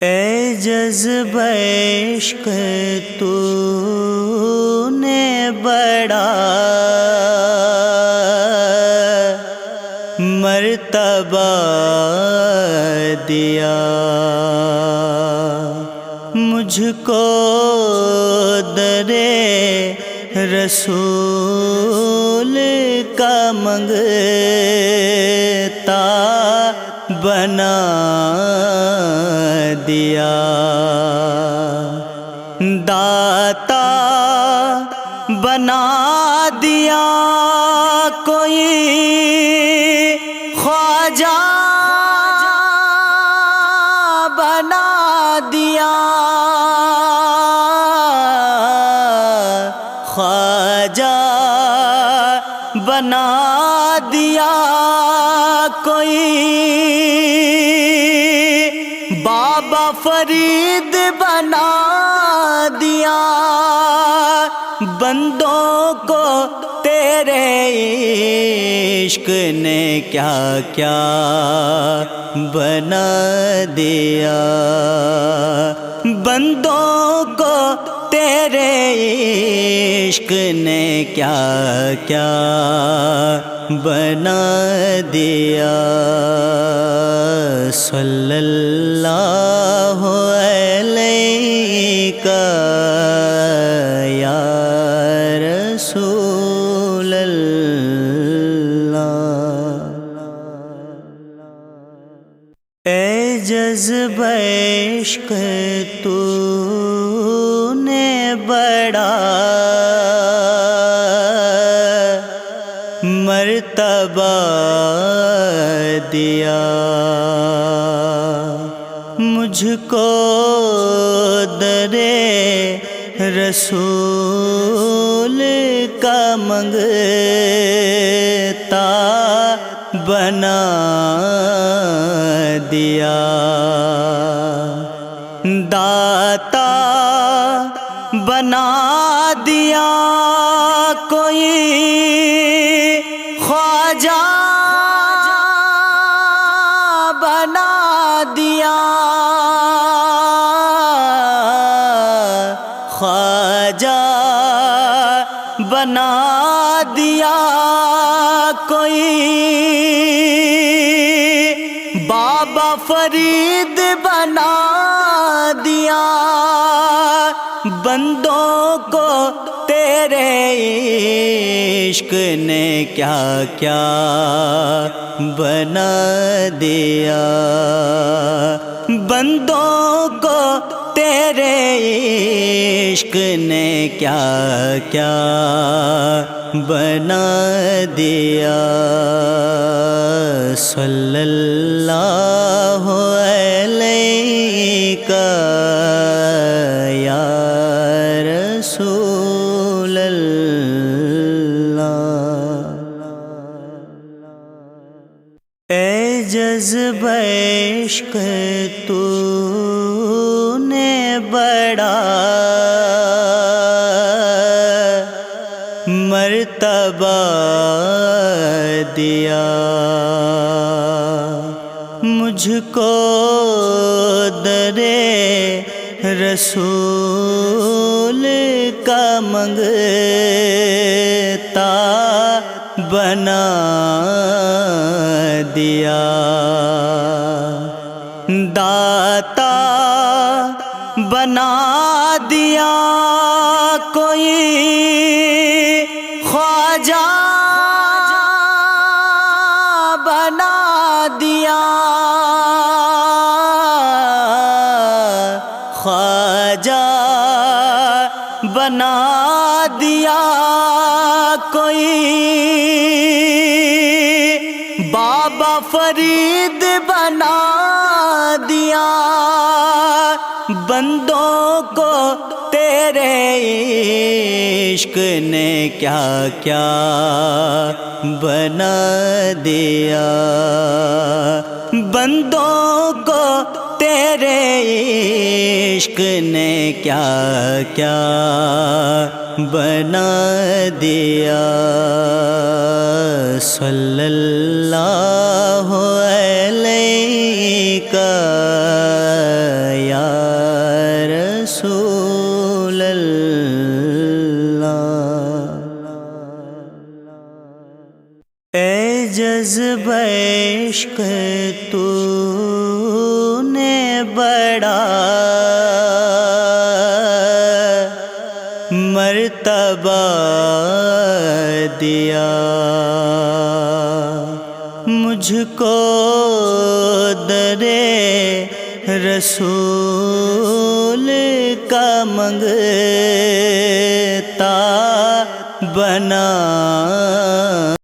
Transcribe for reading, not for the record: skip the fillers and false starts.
اے جذبہ عشق تو نے بڑا مرتبہ دیا، مجھ کو درے رسول کا منگتا بنا دیا، داتا بنا دیا کوئی خواجہ بنا دیا، خواجہ بنا دیا کوئی، بابا فرید بنا دیا، بندوں کو تیرے عشق نے کیا کیا بنا دیا، بندوں کو تیرے عشق نے کیا کیا بنا دیا، صلی اللہ علیہ یا رسول اللہ۔ اے جذبہ عشق تو نے بڑا مرتبہ دیا، مجھ کو درے رسول کا منگتا بنا دیا، داتا بنا دیا کوئی خواجہ بنا دیا، خواجہ بنا دیا کوئی، بابا فرید بنا دیا، بندوں کو تیرے عشق نے کیا کیا بنا دیا، بندوں کو تیرے عشق نے کیا کیا بنا دیا، صلی اللہ علیہ یا رسول اللہ۔ اے جذبہ عشق تو نے بڑا مرتبہ دیا، مجھ کو درے رسول کا منگتا بنا دیا، داتا بنا دیا کوئی خواجہ بنا دیا، خواجہ بنا دیا کوئی، بابا فرید بنا دیا، بندوں کو تیرے عشق نے کیا کیا بنا دیا، بندوں کو تیرے عشق نے کیا کیا بنا دیا، صلی اللہ علیہ یا اے جذبہ عشق تو نے بڑا مرتبہ دیا، مجھ کو درے رسول کا منگتا بنا